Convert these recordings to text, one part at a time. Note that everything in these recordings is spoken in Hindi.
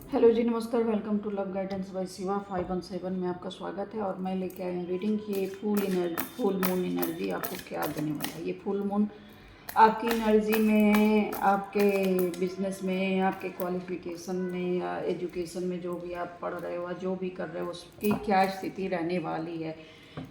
हेलो जी, नमस्कार। Welcome to love guidance by Shiva 517 में आपका स्वागत है। और मैं लेके आई हूँ रीडिंग की ये फुल मून एनर्जी आपको क्या देने वाला है। ये फुल मून आपकी एनर्जी में, आपके बिजनेस में, आपके क्वालिफिकेशन में या एजुकेशन में, जो भी आप पढ़ रहे हो, जो भी कर रहे हो, उसकी क्या स्थिति रहने वाली है।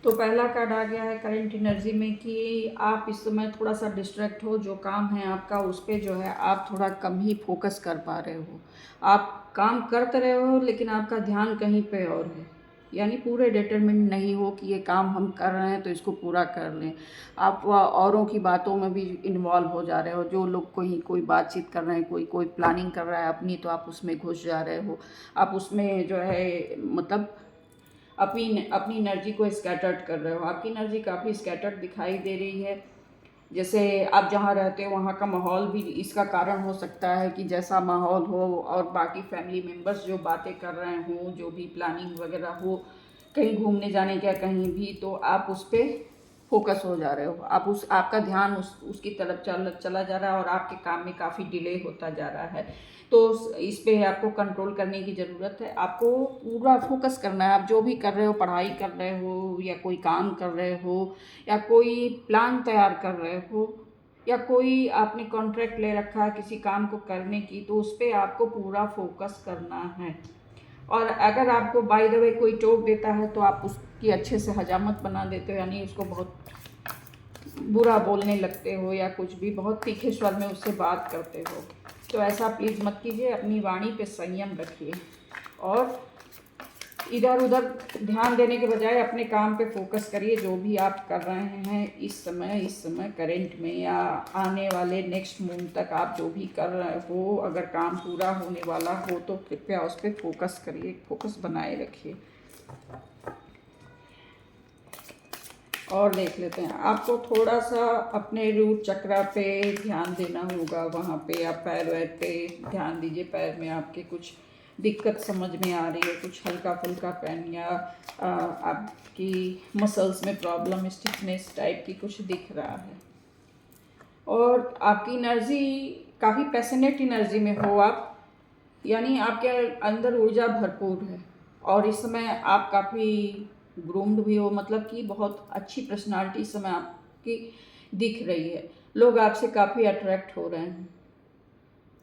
तो पहला कार्ड आ गया है करंट एनर्जी में कि आप इस समय थोड़ा सा डिस्ट्रैक्ट हो। जो काम है आपका उस पर जो है आप थोड़ा कम ही फोकस कर पा रहे हो। आप काम करते रहे हो लेकिन आपका ध्यान कहीं पे और है, यानी पूरे डिटरमिन्ड नहीं हो कि ये काम हम कर रहे हैं तो इसको पूरा कर लें। आप औरों की बातों में भी इन्वॉल्व हो जा रहे हो। जो लोग कोई बातचीत कर रहे हैं, कोई कोई प्लानिंग कर रहा है अपनी, तो आप उसमें घुस जा रहे हो। आप उसमें जो है मतलब अपनी अपनी एनर्जी को स्कैटर्ड कर रहे हो। आपकी एनर्जी काफ़ी स्कैटर्ड दिखाई दे रही है। जैसे आप जहाँ रहते हो वहाँ का माहौल भी इसका कारण हो सकता है कि जैसा माहौल हो और बाकी फैमिली मेम्बर्स जो बातें कर रहे हों, जो भी प्लानिंग वगैरह हो कहीं घूमने जाने का कहीं भी, तो आप उस पर फोकस हो जा रहे हो। आपका ध्यान उसकी तरफ चला जा रहा है और आपके काम में काफ़ी डिले होता जा रहा है। तो इस पे आपको कंट्रोल करने की ज़रूरत है। आपको पूरा फोकस करना है। आप जो भी कर रहे हो, पढ़ाई कर रहे हो या कोई काम कर रहे हो या कोई प्लान तैयार कर रहे हो या कोई आपने कॉन्ट्रैक्ट ले रखा है किसी काम को करने की, तो उस पर आपको पूरा फोकस करना है। और अगर आपको बाय द वे कोई टोक देता है तो आप उसकी अच्छे से हजामत बना देते हो, यानी उसको बहुत बुरा बोलने लगते हो या कुछ भी बहुत तीखे स्वर में उससे बात करते हो। तो ऐसा प्लीज़ मत कीजिए। अपनी वाणी पे संयम रखिए और इधर उधर ध्यान देने के बजाय अपने काम पे फोकस करिए। जो भी आप कर रहे हैं इस समय करेंट में या आने वाले नेक्स्ट मून तक आप जो भी कर रहे हो, अगर काम पूरा होने वाला हो तो कृपया उस पर फोकस करिए, फोकस बनाए रखिए। और देख लेते हैं, आपको थोड़ा सा अपने रूट चक्रा पे ध्यान देना होगा। वहाँ पे आप पैर वैर पे ध्यान दीजिए। पैर में आपके कुछ दिक्कत समझ में आ रही है, कुछ हल्का फुल्का पेन या आपकी मसल्स में प्रॉब्लम, स्टिफनेस टाइप की कुछ दिख रहा है। और आपकी एनर्जी काफ़ी पैशनेट एनर्जी में हो आप, यानी आपके अंदर ऊर्जा भरपूर है। और इस समय आप काफ़ी ग्रूम्ड भी हो, मतलब कि बहुत अच्छी पर्सनालिटी इस समय आपकी दिख रही है। लोग आपसे काफ़ी अट्रैक्ट हो रहे हैं।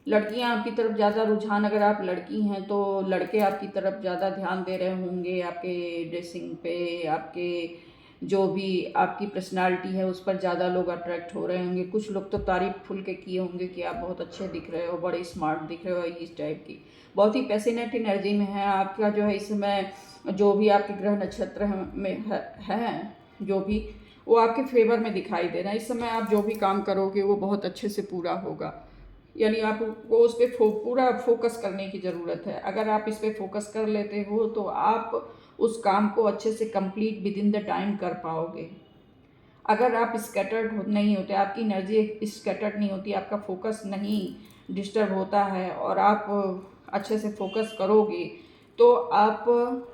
लड़कियां आपकी तरफ ज़्यादा रुझान, अगर आप लड़की हैं तो लड़के आपकी तरफ ज़्यादा ध्यान दे रहे होंगे, आपके ड्रेसिंग पे, आपके जो भी आपकी पर्सनालिटी है उस पर ज़्यादा लोग अट्रैक्ट हो रहे होंगे। कुछ लोग तो तारीफ खुल के किए होंगे कि आप बहुत अच्छे दिख रहे हो, बड़े स्मार्ट दिख रहे हो, इस टाइप की बहुत ही पैसिनेट एनर्जी में है आपका जो है इस समय। जो भी आपके ग्रह नक्षत्र में है जो भी, वो आपके फेवर में दिखाई दे रहा है। इस समय आप जो भी काम करोगे वो बहुत अच्छे से पूरा होगा, यानी आपको उस पर पूरा फोकस करने की ज़रूरत है। अगर आप इस पर फोकस कर लेते हो तो आप उस काम को अच्छे से complete with in the time कर पाओगे। अगर आप स्कैटर्ड नहीं होते, आपकी एनर्जी स्कैटर्ड नहीं होती, आपका फोकस नहीं डिस्टर्ब होता है और आप अच्छे से फोकस करोगे तो आप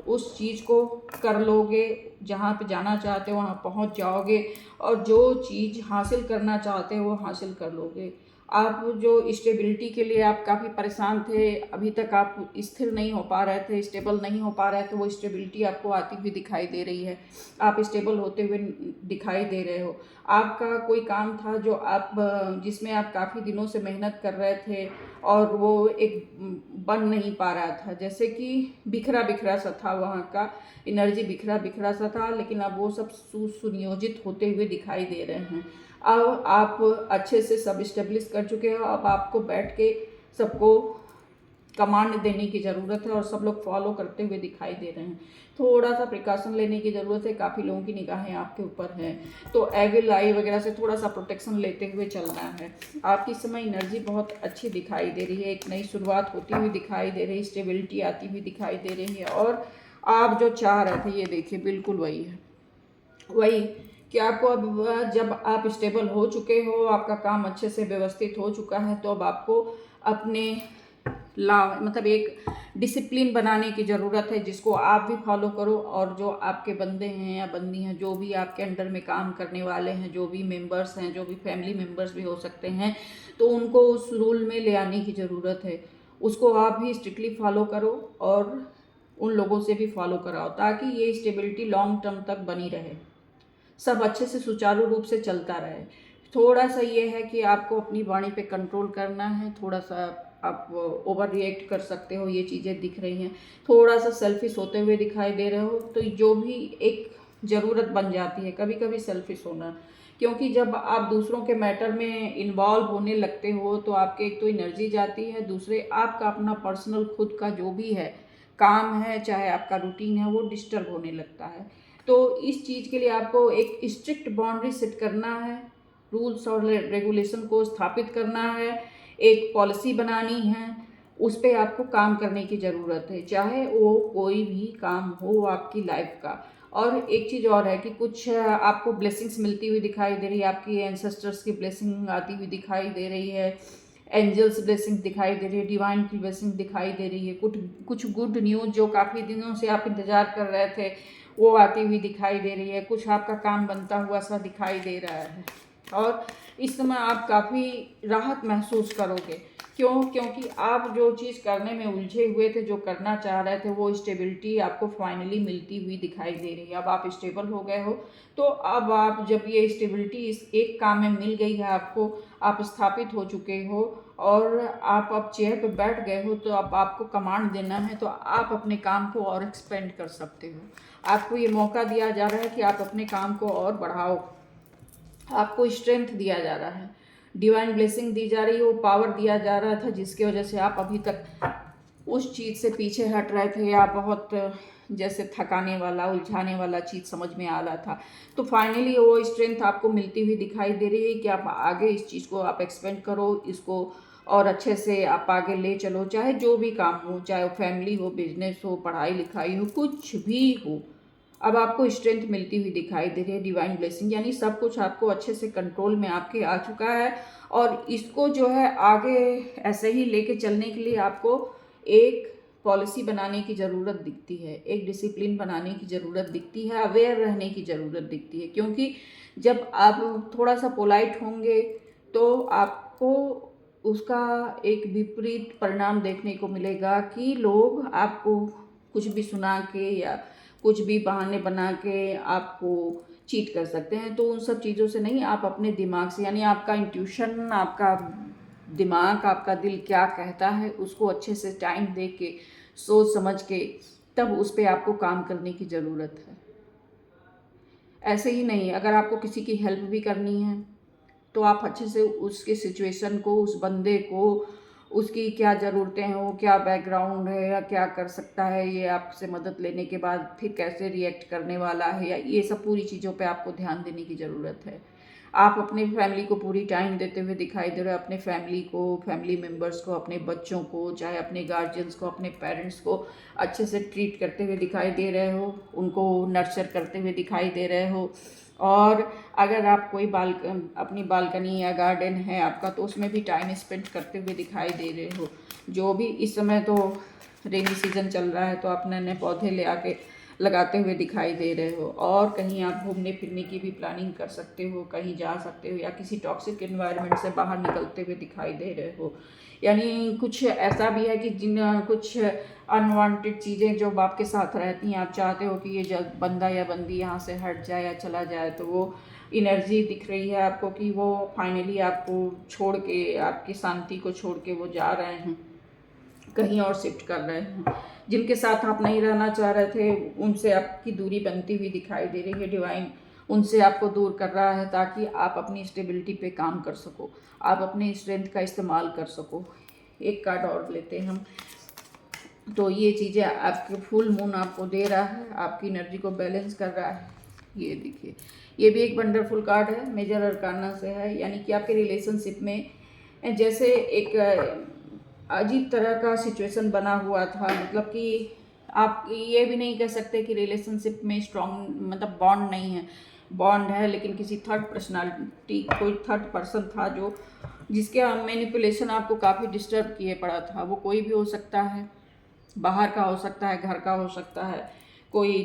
उस चीज़ को कर लोगे, जहाँ पे जाना चाहते हो वहाँ पहुँच जाओगे और जो चीज़ हासिल करना चाहते हो वो हासिल कर लोगे। आप जो स्टेबिलिटी के लिए आप काफ़ी परेशान थे, अभी तक आप स्थिर नहीं हो पा रहे थे, स्टेबल नहीं हो पा रहे थे, वो स्टेबिलिटी आपको आती हुई दिखाई दे रही है। आप स्टेबल होते हुए दिखाई दे रहे हो। आपका कोई काम था जो आप जिसमें आप काफ़ी दिनों से मेहनत कर रहे थे और वो एक बन नहीं पा रहा था, जैसे कि बिखरा बिखरा सा था, वहाँ का एनर्जी बिखरा बिखरा सा था, लेकिन अब वो सब सुनियोजित होते हुए दिखाई दे रहे हैं। अब आप अच्छे से सब इस्टेब्लिश कर चुके हो। अब आपको बैठ के सबको कमांड देने की ज़रूरत है और सब लोग फॉलो करते हुए दिखाई दे रहे हैं। थोड़ा सा प्रिकॉशन लेने की ज़रूरत है। काफ़ी लोगों की निगाहें आपके ऊपर हैं, तो एविल आई वगैरह से थोड़ा सा प्रोटेक्शन लेते हुए चलना है। आपकी समय एनर्जी बहुत अच्छी दिखाई दे रही है, एक नई शुरुआत होती हुई दिखाई दे रही है, स्टेबिलिटी आती हुई दिखाई दे रही है। और आप जो चाह रहे थे ये देखिए बिल्कुल वही है, वही कि आपको अब जब आप स्टेबल हो चुके हो, आपका काम अच्छे से व्यवस्थित हो चुका है, तो अब आपको अपने मतलब एक डिसिप्लिन बनाने की ज़रूरत है जिसको आप भी फॉलो करो। और जो आपके बंदे हैं या बंदी हैं, जो भी आपके अंडर में काम करने वाले हैं, जो भी मेंबर्स हैं, जो भी फैमिली मेंबर्स भी हो सकते हैं, तो उनको उस रूल में ले आने की ज़रूरत है। उसको आप भी स्ट्रिक्टली फॉलो करो और उन लोगों से भी फॉलो कराओ, ताकि ये स्टेबिलिटी लॉन्ग टर्म तक बनी रहे, सब अच्छे से सुचारू रूप से चलता रहे। थोड़ा सा ये है कि आपको अपनी वाणी पे कंट्रोल करना है, थोड़ा सा आप ओवर रिएक्ट कर सकते हो, ये चीज़ें दिख रही हैं, थोड़ा सा सेल्फिश होते हुए दिखाई दे रहे हो, तो जो भी एक ज़रूरत बन जाती है कभी कभी सेल्फिश होना, क्योंकि जब आप दूसरों के मैटर में इन्वॉल्व होने लगते हो तो आपके एक तो एनर्जी जाती है, दूसरे आपका अपना पर्सनल खुद का जो भी है काम है, चाहे आपका रूटीन है, वो डिस्टर्ब होने लगता है। तो इस चीज़ के लिए आपको एक स्ट्रिक्ट बाउंड्री सेट करना है, रूल्स और रेगुलेशन को स्थापित करना है, एक पॉलिसी बनानी है, उस पर आपको काम करने की ज़रूरत है, चाहे वो कोई भी काम हो आपकी लाइफ का। और एक चीज़ और है कि कुछ आपको ब्लेसिंग्स मिलती हुई दिखाई दे रही है, आपकी एंसेस्टर्स की ब्लेसिंग आती हुई दिखाई दे रही है, एंजल्स ब्लेसिंग दिखाई दे रही है, डिवाइन की ब्लेसिंग दिखाई दे रही है, कुछ कुछ गुड न्यूज़ जो काफ़ी दिनों से आप इंतज़ार कर रहे थे वो आती हुई दिखाई दे रही है, कुछ आपका काम बनता हुआ सा दिखाई दे रहा है। और इस समय आप काफ़ी राहत महसूस करोगे। क्यों? क्योंकि आप जो चीज़ करने में उलझे हुए थे, जो करना चाह रहे थे, वो स्टेबिलिटी आपको फाइनली मिलती हुई दिखाई दे रही है। अब आप स्टेबल हो गए हो, तो अब आप जब ये स्टेबिलिटी इस एक काम में मिल गई है आपको, आप स्थापित हो चुके हो और आप अब चेयर पे बैठ गए हो, तो अब आपको कमांड देना है, तो आप अपने काम को और एक्सपेंड कर सकते हो। आपको ये मौका दिया जा रहा है कि आप अपने काम को और बढ़ाओ, आपको स्ट्रेंथ दिया जा रहा है, डिवाइन ब्लेसिंग दी जा रही है, वो पावर दिया जा रहा था जिसकी वजह से आप अभी तक उस चीज़ से पीछे हट रहे थे या बहुत जैसे थकाने वाला, उलझाने वाला चीज़ समझ में आ रहा था। तो फाइनली वो स्ट्रेंथ आपको मिलती हुई दिखाई दे रही है कि आप आगे इस चीज़ को आप एक्सपेंड करो, इसको और अच्छे से आप आगे ले चलो, चाहे जो भी काम हो, चाहे वो फैमिली हो, बिजनेस हो, पढ़ाई लिखाई हो, कुछ भी हो। अब आपको स्ट्रेंथ मिलती हुई दिखाई दे रही है, डिवाइन ब्लेसिंग, यानी सब कुछ आपको अच्छे से कंट्रोल में आपके आ चुका है। और इसको जो है आगे ऐसे ही लेके चलने के लिए आपको एक पॉलिसी बनाने की ज़रूरत दिखती है, एक डिसिप्लिन बनाने की ज़रूरत दिखती है, अवेयर रहने की ज़रूरत दिखती है। क्योंकि जब आप थोड़ा सा पोलाइट होंगे तो आपको उसका एक विपरीत परिणाम देखने को मिलेगा कि लोग आपको कुछ भी सुना के या कुछ भी बहाने बना के आपको चीट कर सकते हैं। तो उन सब चीज़ों से नहीं, आप अपने दिमाग से, यानी आपका इंट्यूशन, आपका दिमाग, आपका दिल क्या कहता है, उसको अच्छे से टाइम दे के, सोच समझ के, तब उस पर आपको काम करने की ज़रूरत है। ऐसे ही नहीं, अगर आपको किसी की हेल्प भी करनी है तो आप अच्छे से उसके सिचुएशन को, उस बंदे को, उसकी क्या ज़रूरतें हैं, वो क्या बैकग्राउंड है या क्या कर सकता है, ये आपसे मदद लेने के बाद फिर कैसे रिएक्ट करने वाला है, या ये सब पूरी चीज़ों पे आपको ध्यान देने की ज़रूरत है। आप अपने फैमिली को पूरी टाइम देते हुए दिखाई दे रहे हो, अपने फैमिली को, फैमिली मेम्बर्स को, अपने बच्चों को, चाहे अपने गार्जियंस को, अपने पेरेंट्स को अच्छे से ट्रीट करते हुए दिखाई दे रहे हो, उनको नर्चर करते हुए दिखाई दे रहे हो। और अगर आप कोई अपनी बालकनी या गार्डन है आपका, तो उसमें भी टाइम स्पेंड करते हुए दिखाई दे रहे हो। जो भी इस समय तो रेनी सीजन चल रहा है, तो आप नए नए पौधे ले आके लगाते हुए दिखाई दे रहे हो। और कहीं आप घूमने फिरने की भी प्लानिंग कर सकते हो, कहीं जा सकते हो, या किसी टॉक्सिक एनवायरनमेंट से बाहर निकलते हुए दिखाई दे रहे हो। यानी कुछ ऐसा भी है कि कुछ अनवांटेड चीज़ें जो आपके साथ रहती हैं, आप चाहते हो कि ये जब बंदा या बंदी यहाँ से हट जाए या चला जाए, तो वो एनर्जी दिख रही है आपको कि वो फाइनली आपको छोड़ के, आपकी शांति को छोड़ के वो जा रहे हैं, कहीं और शिफ्ट कर रहे हैं। जिनके साथ आप नहीं रहना चाह रहे थे, उनसे आपकी दूरी बनती हुई दिखाई दे रही है। डिवाइन उनसे आपको दूर कर रहा है ताकि आप अपनी स्टेबिलिटी पे काम कर सको, आप अपनी स्ट्रेंथ का इस्तेमाल कर सको। एक कार्ड और लेते हैं हम। तो ये चीज़ें आपके फुल मून आपको दे रहा है, आपकी एनर्जी को बैलेंस कर रहा है। ये देखिए, ये भी एक वंडरफुल कार्ड है, मेजर अरकाना से है। यानी कि आपके रिलेशनशिप में जैसे एक अजीब तरह का सिचुएशन बना हुआ था, मतलब कि आप ये भी नहीं कह सकते कि रिलेशनशिप में स्ट्रॉन्ग मतलब बॉन्ड नहीं है, बॉन्ड है, लेकिन किसी थर्ड पर्सनालिटी, कोई थर्ड पर्सन था जो जिसके मैनिपुलेशन आपको काफ़ी डिस्टर्ब किए पड़ा था। वो कोई भी हो सकता है, बाहर का हो सकता है, घर का हो सकता है, कोई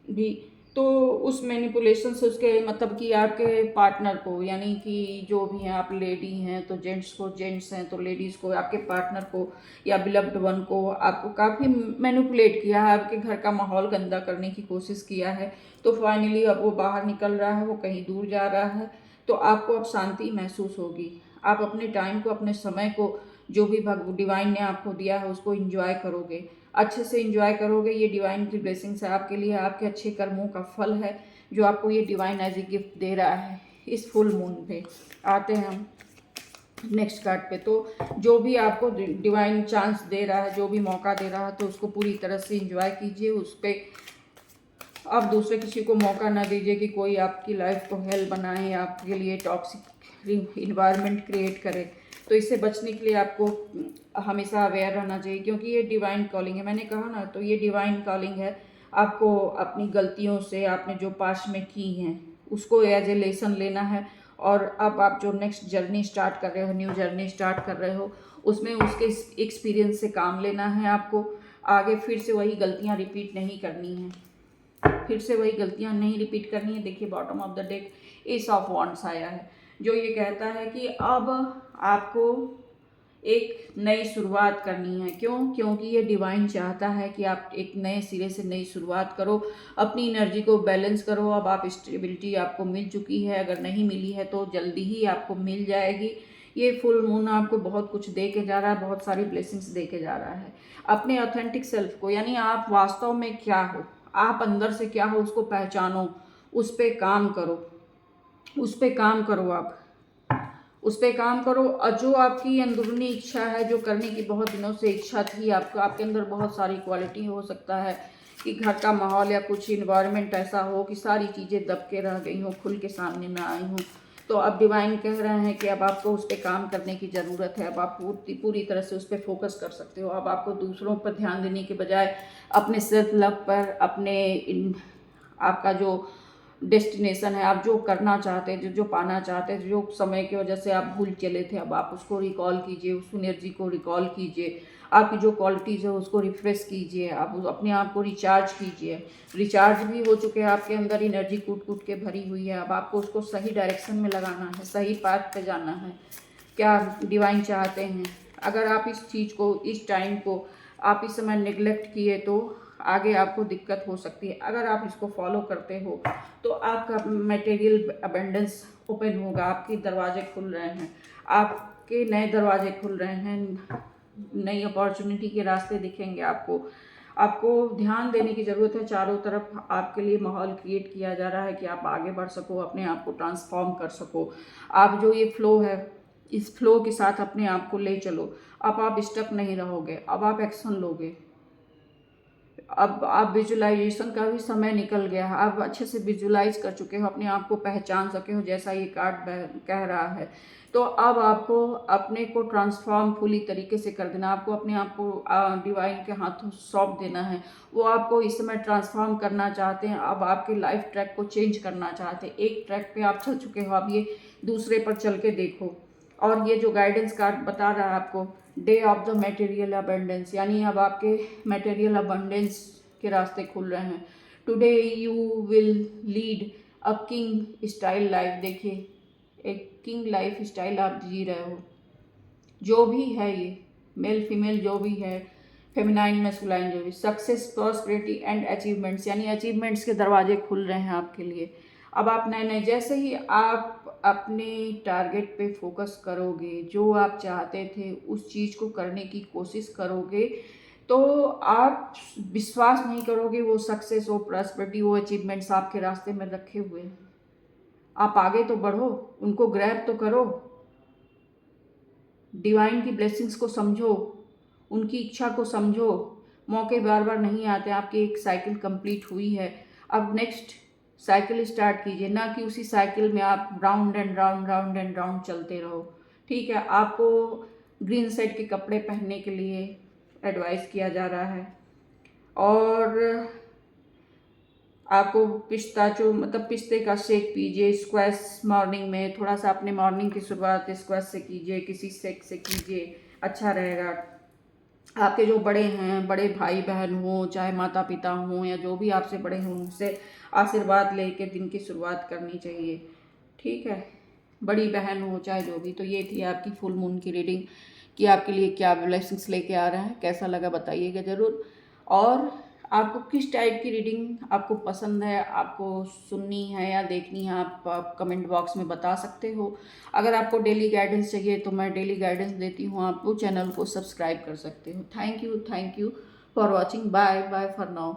भी तो उस मैनिपुलेशन से उसके मतलब कि आपके पार्टनर को, यानी कि जो भी हैं, आप लेडी हैं तो जेंट्स को, जेंट्स हैं तो लेडीज़ को, आपके पार्टनर को या बिलव्ड वन को आपको काफ़ी मैनिपुलेट किया है, आपके घर का माहौल गंदा करने की कोशिश किया है। तो फाइनली अब वो बाहर निकल रहा है, वो कहीं दूर जा रहा है, तो आपको अब शांति महसूस होगी। आप अपने टाइम को, अपने समय को, जो भी डिवाइन ने आपको दिया है उसको एंजॉय करोगे, अच्छे से एंजॉय करोगे। ये डिवाइन की ब्लेसिंग्स है आपके लिए, आपके अच्छे कर्मों का फल है जो आपको ये डिवाइन एज ए गिफ्ट दे रहा है इस फुल मून पे। आते हैं हम नेक्स्ट कार्ड पे। तो जो भी आपको डिवाइन चांस दे रहा है, जो भी मौका दे रहा है, तो उसको पूरी तरह से एंजॉय कीजिए। उस पर आप दूसरे किसी को मौका ना दीजिए कि कोई आपकी लाइफ को हेल बनाए, आपके लिए टॉक्सिक इन्वायरमेंट क्रिएट करे। तो इससे बचने के लिए आपको हमेशा अवेयर रहना चाहिए, क्योंकि ये डिवाइन कॉलिंग है, मैंने कहा ना, तो ये डिवाइन कॉलिंग है। आपको अपनी गलतियों से, आपने जो पास्ट में की हैं उसको एज ए लेसन लेना है, और अब आप जो नेक्स्ट जर्नी स्टार्ट कर रहे हो, न्यू जर्नी स्टार्ट कर रहे हो, उसमें उसके एक्सपीरियंस से काम लेना है आपको। आगे फिर से वही गलतियाँ रिपीट नहीं करनी है, फिर से वही गलतियां नहीं रिपीट करनी है। देखिए bottom of the deck S of wands आया है, जो ये कहता है कि अब आपको एक नई शुरुआत करनी है। क्यों? क्योंकि ये डिवाइन चाहता है कि आप एक नए सिरे से नई शुरुआत करो, अपनी एनर्जी को बैलेंस करो। अब आप स्टेबिलिटी आपको मिल चुकी है, अगर नहीं मिली है तो जल्दी ही आपको मिल जाएगी। ये फुल मून आपको बहुत कुछ दे के जा रहा है, बहुत सारी ब्लेसिंग्स दे के जा रहा है। अपने ऑथेंटिक सेल्फ को, यानी आप वास्तव में क्या हो, आप अंदर से क्या हो, उसको पहचानो, उस पर काम करो, उस पर काम करो, आप उस पर काम करो। और जो आपकी अंदरूनी इच्छा है, जो करने की बहुत दिनों से इच्छा थी आपको, आपके अंदर बहुत सारी क्वालिटी हो सकता है कि घर का माहौल या कुछ इन्वायरमेंट ऐसा हो कि सारी चीज़ें दब के रह गई हों, खुल के सामने ना आई हों। तो अब डिवाइन कह रहे हैं कि अब आपको उस पर काम करने की ज़रूरत है। अब आप पूरी तरह से उस पर फोकस कर सकते हो। अब आपको दूसरों पर ध्यान देने के बजाय अपने सेल्फ लव पर, आपका जो डेस्टिनेशन है, आप जो करना चाहते थे, जो पाना चाहते थे, जो समय की वजह से आप भूल चले थे, अब आप उसको रिकॉल कीजिए, उस एनर्जी को रिकॉल कीजिए। आपकी जो क्वालिटीज़ है उसको रिफ्रेश कीजिए, आप अपने आप को रिचार्ज कीजिए। रिचार्ज भी हो चुके हैं, आपके अंदर एनर्जी कूट कूट के भरी हुई है। अब आपको उसको सही डायरेक्शन में लगाना है, सही पाथ पे जाना है। क्या डिवाइन चाहते हैं? अगर आप इस चीज़ को, इस टाइम को आप इस समय निगलेक्ट किए तो आगे आपको दिक्कत हो सकती है। अगर आप इसको फॉलो करते हो तो आपका मटेरियल अबेंडेंस ओपन होगा, आपके दरवाजे खुल रहे हैं, आपके नए दरवाजे खुल रहे हैं, नई अपॉर्चुनिटी के रास्ते दिखेंगे आपको। आपको ध्यान देने की ज़रूरत है। चारों तरफ आपके लिए माहौल क्रिएट किया जा रहा है कि आप आगे बढ़ सको, अपने आप को ट्रांसफॉर्म कर सको। आप जो ये फ्लो है, इस फ्लो के साथ अपने आप को ले चलो। अब आप स्टक नहीं रहोगे, अब आप एक्शन लोगे। अब आप विजुलाइजेशन का भी समय निकल गया है, आप अच्छे से विजुलाइज कर चुके हो, अपने आप को पहचान सके हो, जैसा ये कार्ड कह रहा है। तो अब आपको अपने को ट्रांसफॉर्म फुली तरीके से कर देना, आपको अपने आप को डिवाइन के हाथों सौंप देना है। वो आपको इस समय ट्रांसफॉर्म करना चाहते हैं, अब आपके लाइफ ट्रैक को चेंज करना चाहते हैं। एक ट्रैक पे आप चल चुके हो, अब ये दूसरे पर चल के देखो। और ये जो गाइडेंस कार्ड बता रहा है आपको, day of the material abundance, यानी अब आपके मटेरियल अबंडेंस के रास्ते खुल रहे हैं। Today you will lead a king style life. देखिए एक किंग लाइफ स्टाइल आप जी रहे हो। जो भी है ये, मेल फीमेल जो भी है, फेमिनाइन मैस्कुलाइन जो भी, सक्सेस, प्रॉस्पेरिटी एंड अचीवमेंट्स, यानी अचीवमेंट्स के दरवाजे खुल रहे हैं आपके लिए। अब आप नए नए, जैसे ही आप अपने टारगेट पे फोकस करोगे, जो आप चाहते थे उस चीज़ को करने की कोशिश करोगे, तो आप विश्वास नहीं करोगे, वो सक्सेस, वो प्रॉस्पेरिटी, वो अचीवमेंट्स आपके रास्ते में रखे हुए हैं। आप आगे तो बढ़ो, उनको ग्रैब तो करो, डिवाइन की ब्लेसिंग्स को समझो, उनकी इच्छा को समझो। मौके बार बार नहीं आते, आपकी एक साइकिल कंप्लीट हुई है, अब नेक्स्ट साइकिल स्टार्ट कीजिए, ना कि उसी साइकिल में आप round and round, round and round चलते रहो। ठीक है, आपको ग्रीन साइड के कपड़े पहनने के लिए एडवाइस किया जा रहा है, और आपको पिस्ताचो मतलब पिस्ते का शेक पीजिए स्क्वैश मॉर्निंग में। थोड़ा सा अपने मॉर्निंग की शुरुआत स्क्वैश से कीजिए, किसी शेक से कीजिए, अच्छा रहेगा। आपके जो बड़े हैं, बड़े भाई बहन हों, चाहे माता पिता हों या जो भी आपसे बड़े हों, उनसे आशीर्वाद लेके दिन की शुरुआत करनी चाहिए। ठीक है, बड़ी बहन हो चाहे जो भी। तो ये थी आपकी फुल मून की रीडिंग कि आपके लिए क्या ब्लेसिंग्स लेके आ रहा है। कैसा लगा बताइएगा ज़रूर। और आपको किस टाइप की रीडिंग आपको पसंद है, आपको सुननी है या देखनी है, आप कमेंट बॉक्स में बता सकते हो। अगर आपको डेली गाइडेंस चाहिए तो मैं डेली गाइडेंस देती हूँ, आप वो चैनल को सब्सक्राइब कर सकते हो। Thank you for watching. Bye bye for now.